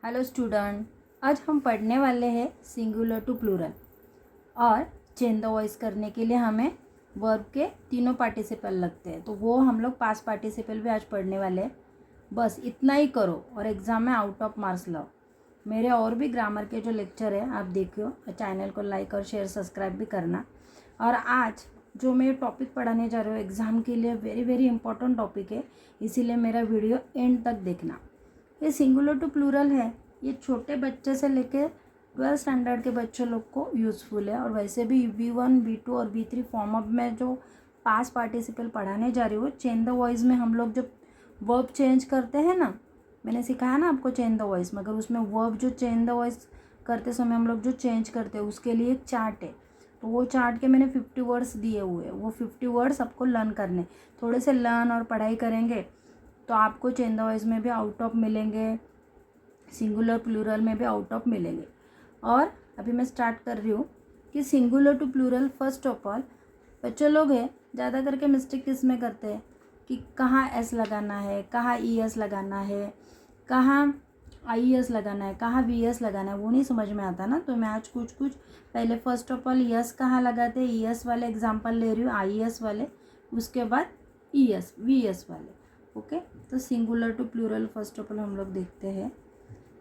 Hello student, आज हम पढ़ने वाले हैं सिंगुलर टू प्लूरल। और चेंज द वॉइस करने के लिए हमें वर्ब के तीनों पार्टिसिपल लगते हैं, तो वो हम लोग पास्ट पार्टिसिपल भी आज पढ़ने वाले हैं। बस इतना ही करो और एग्ज़ाम में आउट ऑफ मार्क्स लाओ। मेरे और भी ग्रामर के जो लेक्चर है आप देखियो, चैनल को लाइक और शेयर सब्सक्राइब भी करना। और आज जो मैं टॉपिक पढ़ाने जा रही हूँ एग्ज़ाम के लिए वेरी वेरी इंपॉर्टेंट टॉपिक है, इसीलिए मेरा वीडियो एंड तक देखना। ये सिंगुलर टू प्लूरल है, ये छोटे बच्चे से लेके 12th स्टैंडर्ड के बच्चों लोग को यूज़फुल है। और वैसे भी V1 V2 और V3 फॉर्म अप में जो पास्ट पार्टिसिपल पढ़ाने जा रही हूँ, चेंज द वॉइस में हम लोग जब वर्ब चेंज करते हैं ना, मैंने सिखाया ना आपको चेंज द वॉइस, मगर उसमें वर्ब जो चेंज द वॉइस करते समय हम लोग जो चेंज करते हैं उसके लिए एक चार्ट है। तो वो चार्ट के मैंने 50 वर्ड्स दिए हुए हैं, वो 50 वर्ड्स आपको लर्न करने। थोड़े से लर्न और पढ़ाई करेंगे तो आपको चेंज द वॉइस में भी आउट ऑफ मिलेंगे, सिंगुलर प्लूरल में भी आउट ऑफ मिलेंगे। और अभी मैं स्टार्ट कर रही हूँ कि singular to plural. First of all बच्चे लोग हैं ज़्यादा करके मिस्टेक किस में करते हैं कि कहाँ एस लगाना है, कहाँ ई एस लगाना है, कहाँ आई एस लगाना है, कहाँ वी एस लगाना है, वो नहीं समझ में आता ना। तो मैं आज कुछ पहले फर्स्ट ऑफ ऑल यस कहाँ लगाते हैं, ई एस वाले एग्जाम्पल ले रही हूँ, आई एस वाले, उसके बाद ई एस वी एस वाले। ओके, तो singular to plural first of all हम लोग देखते हैं।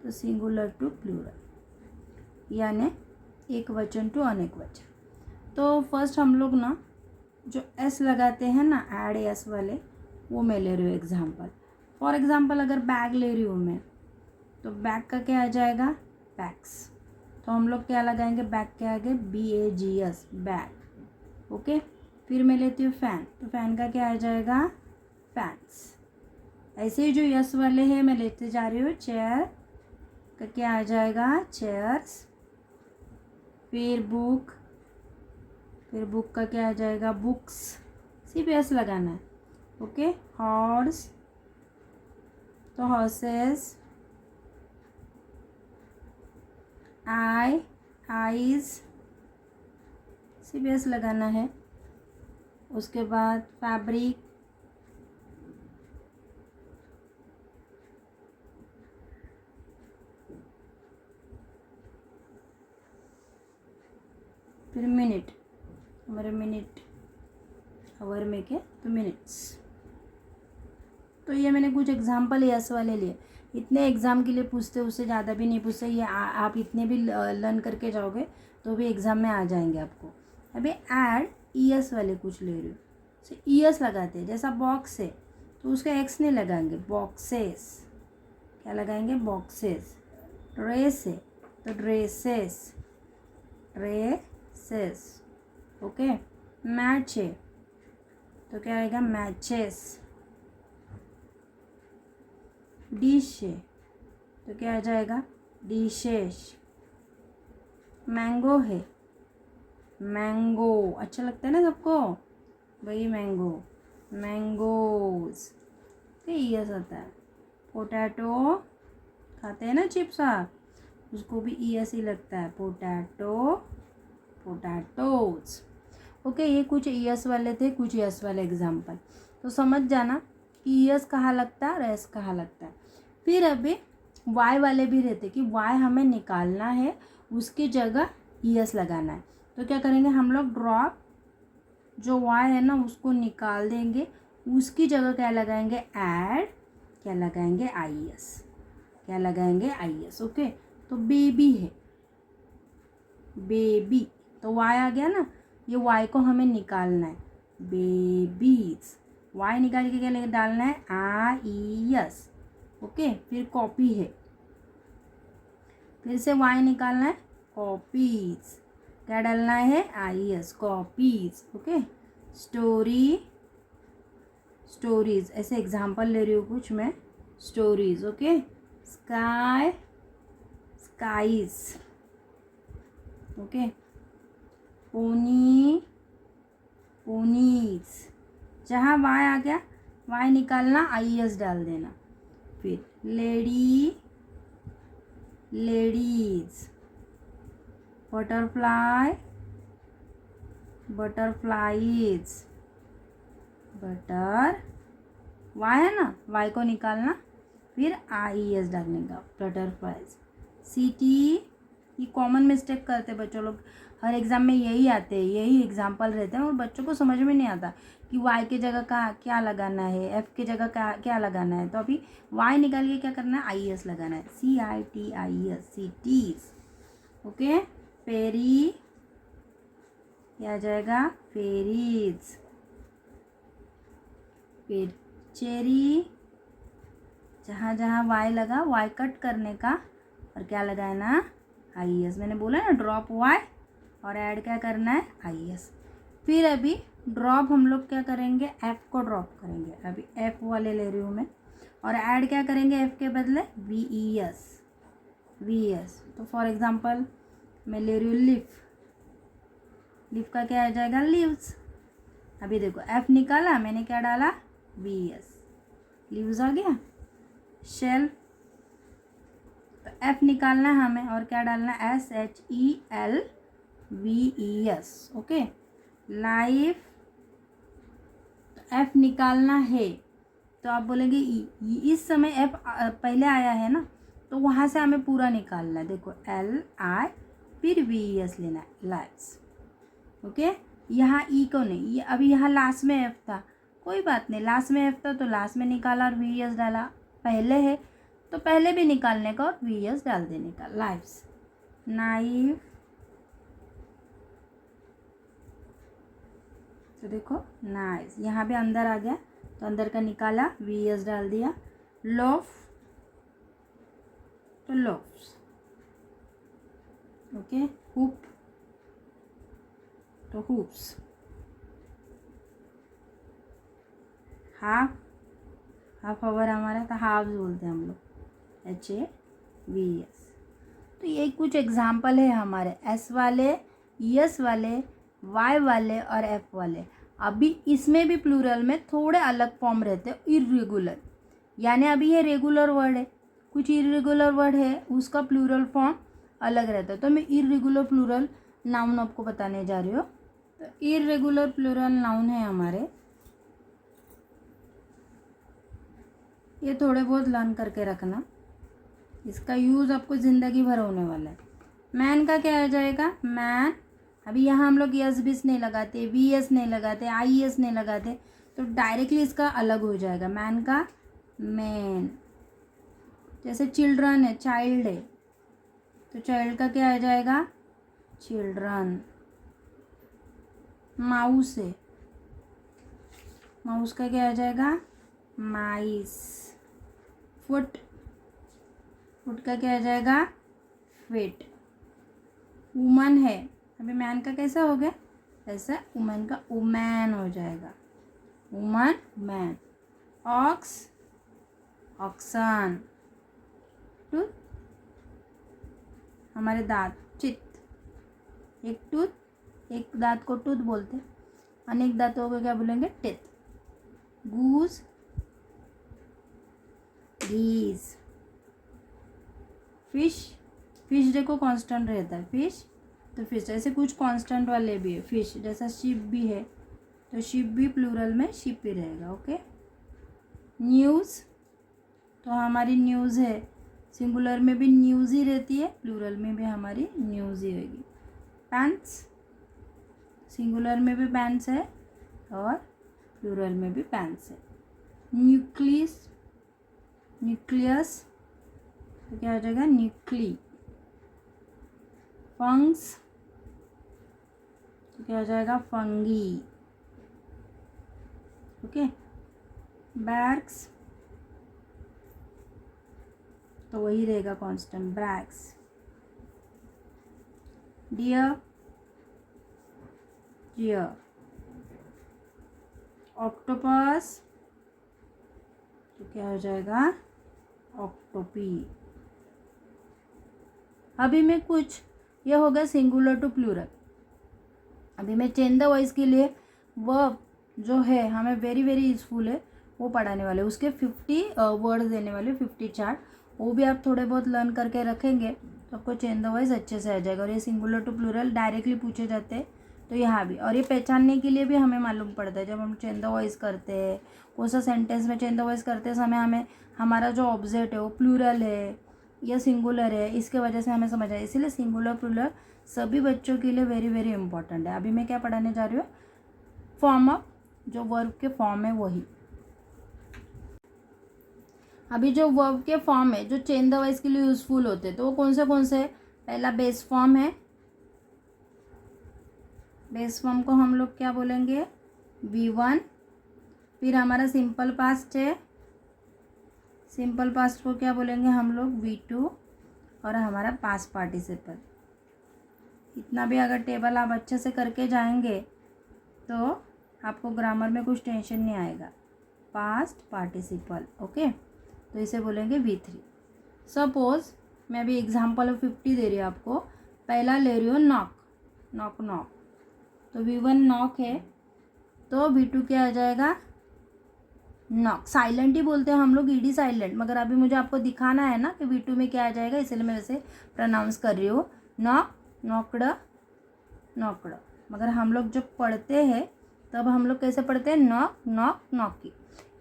तो सिंगुलर टू प्लूरल यानी एक वचन टू अनेक वचन। तो फर्स्ट हम लोग ना जो एस लगाते हैं ना, ऐड एस वाले, वो मैं ले रही हूँ एग्जाम्पल। फॉर एग्जाम्पल अगर बैग ले रही हूँ मैं, तो बैग का क्या आ जाएगा, बैग्स। तो हम लोग क्या लगाएंगे, बैग के आगे BAGS, बैग। ओके, फिर मैं लेती हूँ फैन, तो फैन का क्या आ जाएगा, फैंस। ऐसे ही जो यस वाले हैं मैं लेते जा रही हूँ, चेयर का क्या आ जाएगा, चेयर्स। फिर बुक का क्या आ जाएगा, बुक्स। सिर्फ यस लगाना है। ओके, हॉर्स तो हॉर्सेस, आईज, सिर्फ यस लगाना है। उसके बाद फैब्रिक, फिर मिनट, हमारे मिनट आवर में के तो मिनट्स। तो ये मैंने कुछ एग्जाम्पल यस वाले लिए। इतने एग्ज़ाम के लिए पूछते, उससे ज़्यादा भी नहीं पूछते। ये आप इतने भी लर्न करके जाओगे तो भी एग्ज़ाम में आ जाएंगे आपको। अभी ऐड ES वाले कुछ ले रही हूँ, ES लगाते हैं। जैसा बॉक्स है तो उसका एक्स नहीं लगाएंगे, बॉक्सेस। क्या लगाएंगे, बॉक्सेस। ड्रेस है तो ड्रेसेस, ड्रेसेस। ओके, मैच है तो क्या आएगा, मैचेस। डिश है तो क्या आ जाएगा, डिशेस। मैंगो है, मैंगो। अच्छा लगता है ना सबको, वही मैंगो, मैंगोज। तो ये आता है। पोटैटो खाते हैं ना चिप्स आप, उसको भी ES ही लगता है, पोटैटो, पोटैटोज। ओके, ये कुछ ES वाले थे, कुछ यस वाले एग्जाम्पल। तो समझ जाना कि ES कहाँ लगता है और एस कहाँ लगता है। फिर अभी वाई वाले भी रहते कि वाई हमें निकालना है, उसकी जगह ES लगाना है। तो क्या करेंगे हम लोग, ड्रॉप जो वाई है ना उसको निकाल देंगे, उसकी जगह क्या लगाएंगे, ऐड, क्या लगाएंगे, IS, क्या लगाएंगे, IS। ओके, तो बेबी है, बेबी, तो वाई आ गया ना, ये वाई को हमें निकालना है, बेबीज। वाई निकाल के क्या लेके डालना है, IES। ओके, फिर कॉपी है, फिर से वाई निकालना है, कॉपीज, क्या डालना है, IES, copies. Okay, story, stories. ऐसे एग्जाम्पल ले रही हूँ कुछ मैं, stories. Okay, sky, skies. Okay, pony, ponies. जहाँ वाई आ गया, वाई निकालना, IES डाल देना। फिर lady, ladies. Butterfly, butterflies, butter. Y है ना, वाई को निकालना, फिर IES डालने का, बटरफ्लाइज। CT, ये कॉमन मिस्टेक करते बच्चों लोग, हर एग्ज़ाम में यही आते हैं, यही एग्जाम्पल रहते हैं और बच्चों को समझ में नहीं आता कि Y के जगह का क्या लगाना है, F के जगह का क्या लगाना है। तो अभी Y निकाल के क्या करना है, IES लगाना है, CITIES, CTs। ओके, फेरी क्या आ जाएगा, फेरीज। फिर चेरी, जहाँ जहाँ Y लगा Y कट करने का और क्या लगाना, IES। मैंने बोला ना ड्रॉप Y और ऐड क्या करना है, IES। फिर अभी ड्रॉप हम लोग क्या करेंगे, F को ड्रॉप करेंगे। अभी F वाले ले रही हूँ मैं, और ऐड क्या करेंगे F के बदले, VES। तो फॉर एग्जांपल मैं ले रही हूँ लिफ, लिफ का क्या आ जाएगा, लीव्स। अभी देखो F निकाला, मैंने क्या डाला, VES, लीव्स आ गया। शेल, तो F निकालना है हमें और क्या डालना है, SHELVES। ओके, लाइफ, तो F निकालना है तो आप बोलेंगे इस समय F पहले आया है ना, तो वहाँ से हमें पूरा निकालना है। देखो LI फिर VES लेना है, लाइव्स। ओके, यहाँ E को नहीं, ये अभी यहाँ लास्ट में F था, कोई बात नहीं, लास्ट में F था तो लास्ट में निकाला और VES डाला। पहले है तो पहले भी निकालने का और VES डाल देने का, लाइव्स। नाइफ, तो देखो नाइस, यहाँ भी अंदर आ गया तो अंदर का निकाला, VES डाल दिया। लोफ, तो लोफ्स। ओके, हुप, तो हुप्स। हाफ, हाफ आवर हमारा था, हाफ बोलते हैं हम लोग, HAVS। तो ये कुछ एग्जाम्पल है हमारे S वाले, ES वाले, Y वाले और F वाले। अभी इसमें भी प्लूरल में थोड़े अलग फॉर्म रहते हैं, इरेगुलर, यानी अभी ये रेगुलर वर्ड है, कुछ इरेगुलर वर्ड है उसका प्लूरल फॉर्म अलग रहता है। तो मैं इरेगुलर प्लूरल नाउन आपको बताने जा रही हूँ। तो इरेगुलर प्लूरल नाउन है हमारे, ये थोड़े बहुत लर्न करके रखना, इसका यूज़ आपको ज़िंदगी भर होने वाला है। मैन का क्या आ जाएगा, मैन। अभी यहाँ हम लोग एस बीस नहीं लगाते, VS नहीं लगाते, IES नहीं लगाते, तो डायरेक्टली इसका अलग हो जाएगा, मैन का मैन। जैसे चिल्ड्रन है, चाइल्ड है, तो चाइल्ड का क्या आ जाएगा, चिल्ड्रन। माउस है, माउस का क्या आ जाएगा, माइस। फुट, फुट का क्या आ जाएगा, फिट। वुमन है, अभी मैन का कैसा हो गया, ऐसा वुमन का वुमैन हो जाएगा, woman man. Ox, oxen. Tooth, हमारे दांत, चित। एक टूथ, एक दांत को टूथ बोलते, अनेक दांतों को क्या बोलेंगे, टिथ। गूज, गीज। फिश, फिश देखो कांस्टेंट रहता है, फिश तो फिश। ऐसे कुछ कांस्टेंट वाले भी है, फिश जैसा शिप भी है, तो शिप भी प्लूरल में शिप ही रहेगा। ओके, न्यूज़, तो हमारी न्यूज़ है, सिंगुलर में भी न्यूज़ ही रहती है, प्लूरल में भी हमारी न्यूज़ ही होगी। पैंट्स, सिंगुलर में भी पैंट्स है और प्लूरल में भी पैंट्स है। न्यूक्लियस, न्यूक्लियस, तो क्या हो जाएगा, न्यूक्ली। फंग्स, तो क्या हो जाएगा, फंगी। ओके, बैग्स, तो वही रहेगा constant, brags. Dear, dear. Octopus, तो क्या हो जाएगा, ऑक्टोपी। अभी मैं कुछ, ये हो गया सिंगुलर टू प्लूरल। अभी मैं चेंज द वॉइस के लिए वर्ब जो है हमें वेरी वेरी यूजफुल है वो पढ़ाने वाले, उसके 50 वर्ड्स देने वाले, 50 चार्ट, वो भी आप थोड़े बहुत लर्न करके रखेंगे तो आपको चेंज द वॉइस अच्छे से आ जाएगा। और ये सिंगुलर टू प्लूरल डायरेक्टली पूछे जाते हैं तो यहाँ भी, और ये पहचानने के लिए भी हमें मालूम पड़ता है जब हम चेंज द वॉइस करते हैं, कौन सा सेंटेंस में चेंज द वॉइस करते समय हमें हमारा जो ऑब्जेक्ट है वो प्लूरल है या सिंगुलर है, इसके वजह से हमें समझ आए। इसीलिए सिंगुलर प्लूरल सभी बच्चों के लिए वेरी वेरी इंपॉर्टेंट है। अभी मैं क्या पढ़ाने जा रही हूँ, फॉर्म ऑफ, जो वर्ब के फॉर्म है वही। अभी जो वर्ब के फॉर्म है जो चेंज द वॉइस के लिए यूजफुल होते हैं तो वो कौन से पहला बेस फॉर्म है। बेस फॉर्म को हम लोग क्या बोलेंगे, V1। फिर हमारा सिंपल पास्ट है, सिंपल पास्ट को क्या बोलेंगे हम लोग, V2। और हमारा पास्ट पार्टिसिपल। इतना भी अगर टेबल आप अच्छे से करके जाएंगे तो आपको ग्रामर में कुछ टेंशन नहीं आएगा। पास्ट पार्टिसिपल, ओके, तो इसे बोलेंगे V3। सपोज मैं अभी एग्जाम्पल 50 दे रही हूँ आपको। पहला ले रही हूँ नॉक, नॉक नॉक, तो V1 नॉक है, तो V2 क्या आ जाएगा, नॉक। साइलेंट ही बोलते हैं हम लोग, ईडी साइलेंट, मगर अभी मुझे आपको दिखाना है ना कि V2 में क्या आ जाएगा, इसलिए मैं वैसे प्रोनाउंस कर रही हूँ। Knock, knocked, knocked. मगर हम लोग जब पढ़ते हैं तब हम लोग कैसे पढ़ते हैं, नॉक नॉक नॉकी,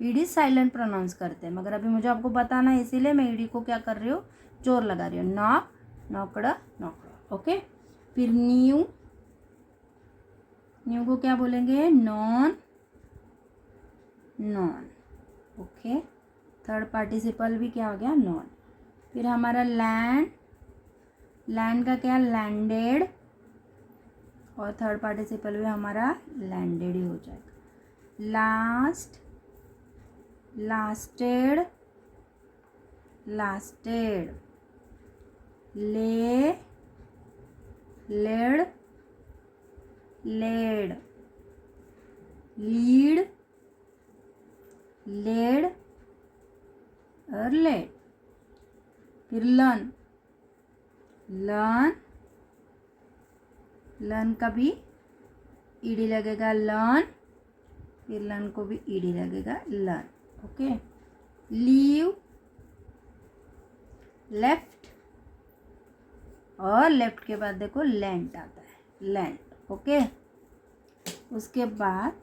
ईडी साइलेंट प्रोनाउंस करते हैं। मगर अभी मुझे आपको बताना है इसीलिए मैं ईडी को क्या कर रही हूँ, जोर लगा रही हूँ। Knock, knocked, knocked, okay. फिर न्यू, न्यू को क्या बोलेंगे, non, non, okay. Third participle भी क्या हो गया, नॉन। फिर हमारा लैंड, लैंड का क्या, लैंडेड, और थर्ड पार्टिसिपल भी हमारा लैंडेड ही हो जाएगा। Last, lasted, lasted. ले, लेड, लेड। लीड, लेड और लेड। फिर लर्न, लर्न, लर्न का भी ईडी लगेगा, लर्न। फिर लर्न को भी ईडी लगेगा, लर्न, ओके। लीव, लेफ्ट, और लेफ्ट के बाद देखो लैंड आता है, लैंड, ओके। उसके बाद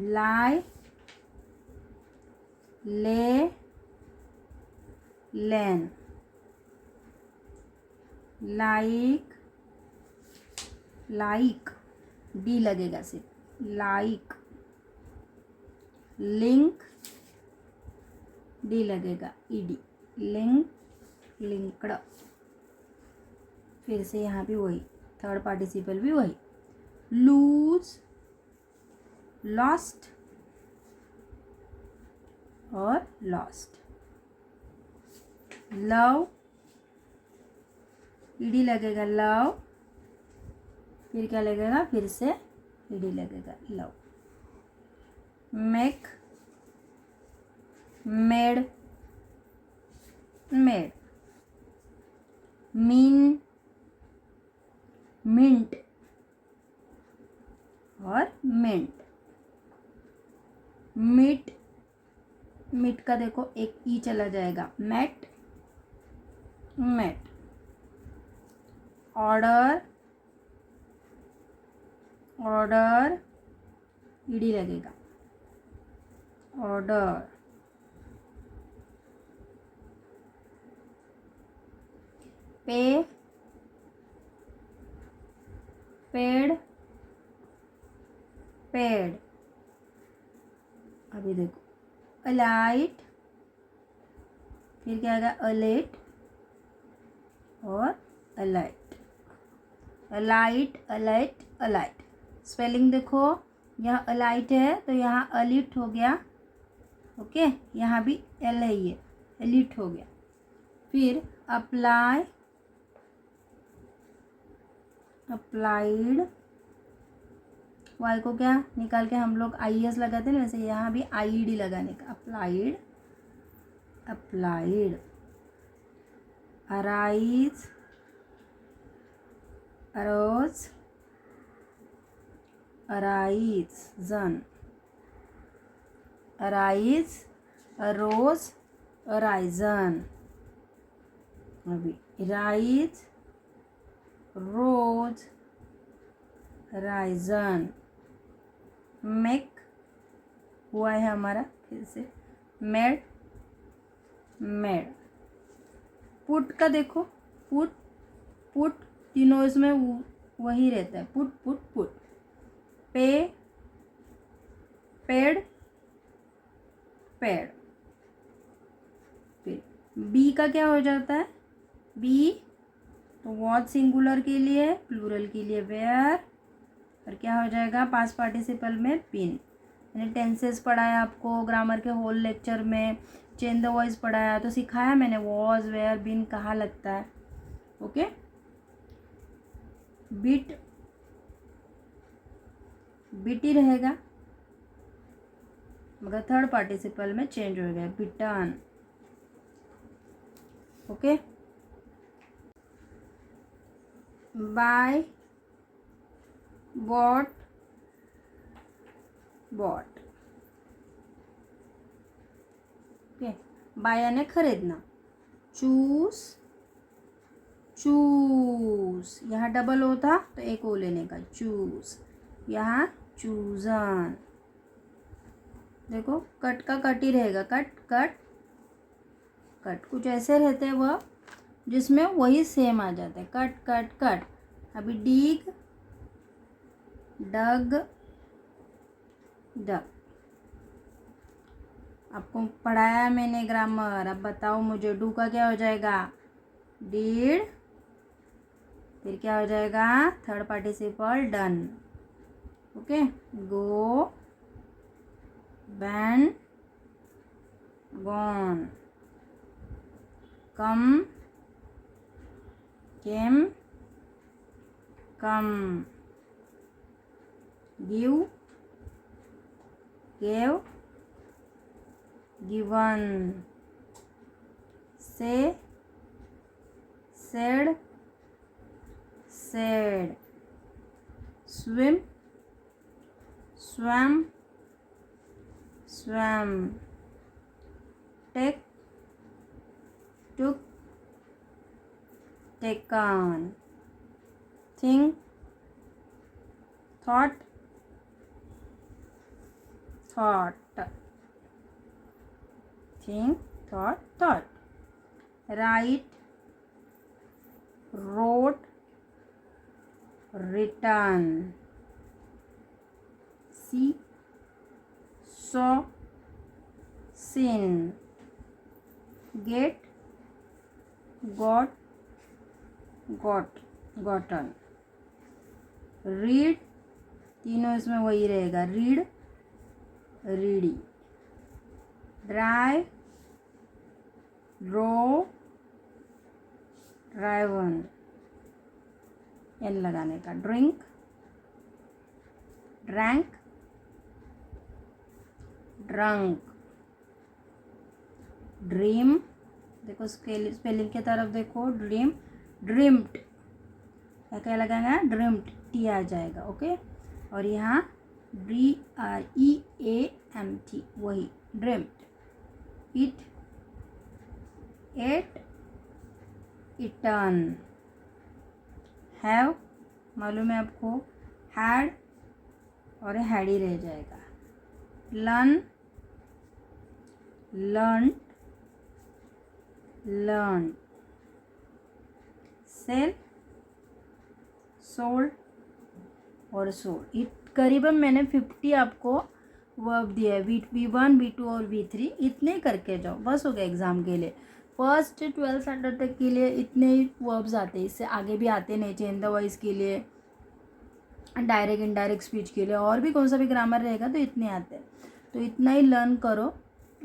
लाई, ले, लेन। लाइक, लाइक, डी लगेगा सिर्फ, लाइक। लिंक, डी लगेगा, ईडी, लिंक, लिंक्ड। फिर से यहाँ भी वही, थर्ड पार्टिसिपल भी वही। लूज, लॉस्ट और लॉस्ट। लव, ईडी लगेगा, लव। फिर क्या लगेगा, फिर से ईडी लगेगा, love. Make, made, made. Mean, meant और मिंट। मीट, मीट का देखो एक ई चला जाएगा, met, met. Order, order, ED लगेगा, ऑर्डर। Pay, paid, paid. अभी देखो अलाइट, फिर क्या आएगा, अलेट और Alight, alight, alight, alight. Spelling देखो, यहाँ अलाइट है तो यहाँ अलिट हो गया, ओके। यहाँ भी एल है, ये एलिट हो गया। फिर अप्लाई, अप्लाइड। वाई को क्या निकाल के हम लोग IES लगाते हैं ना, वैसे यहाँ भी IED लगाने का, applied, applied. Arise, arose, arisen, arise, arose, arisen. अभी राइज, रोज, राइजन, मेक हुआ है हमारा, फिर से मेड, मेड। पुट का देखो, पुट पुट तीनों इसमें वही रहता है, पुट पुट पुट। पे, पेड, पेड। फिर बी का क्या हो जाता है, बी तो वॉच सिंगुलर के लिए, प्लूरल के लिए वेयर, और क्या हो जाएगा पास्ट पार्टिसिपल में बिन। मैंने टेंसेस पढ़ाया आपको ग्रामर के होल लेक्चर में, चेंज द वॉइस पढ़ाया, तो सिखाया मैंने वॉज, वेयर, बिन कहाँ लगता है। ओके, बिट, बिट ही रहेगा मगर थर्ड पार्टिसिपल में चेंज हो गया, bitten. Okay, buy, bought, bought. Okay, buy यानी खरीदना, चूज, चूज। यहाँ डबल होता तो एक ओ लेने का, चूज, यहाँ चूजन। देखो कट का कट ही रहेगा, कट कट कट। कुछ ऐसे रहते हैं वह जिसमें वही सेम आ जाता है, कट कट कट। अभी डीग, डग, डग। आपको पढ़ाया मैंने ग्रामर, अब बताओ मुझे डू का क्या हो जाएगा, डिड, फिर क्या हो जाएगा थर्ड पार्टिसिपल डन। ओके, गो, वैन, गॉन, कम, केम, कम, गिव, गेव, गिवन, से, said, said, swim, swam, swam, take, took, taken, think, thought, thought, think, thought, thought, write, wrote, return, see, saw, seen, get, got, got, gotten, read, तीनों इसमें वही रहेगा, read, read, drive, drove, driven, N लगाने का, drink, drank, drunk, dream. देखो spelling की तरफ देखो, ड्रीम, ड्रीम्ड, क्या लगाएंगे, ड्रीम्ड, टी आ जाएगा। ओके, और यहाँ DREAMT वही, dreamed, eat, ate, eaten, have मालूम है आपको, हैड और हैड ही रह जाएगा, learn, learn, learn, sell, sold और सोल्ड। करीबन मैंने 50 आपको वर्ब दिया है, V1, V2 और V3, इतने करके जाओ, बस हो गया एग्ज़ाम के लिए। फर्स्ट 12th स्टैंडर्ड तक के लिए इतने ही वर्ब्स आते हैं, इससे आगे भी आते नहीं, चेंज द वॉइस के लिए, डायरेक्ट इनडायरेक्ट स्पीच के लिए, और भी कौन सा भी ग्रामर रहेगा तो इतने आते हैं। तो इतना ही लर्न करो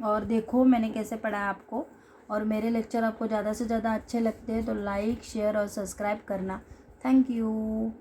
और देखो मैंने कैसे पढ़ाया आपको। और मेरे लेक्चर आपको ज़्यादा से ज़्यादा अच्छे लगते हैं तो लाइक, शेयर और सब्सक्राइब करना। Thank you.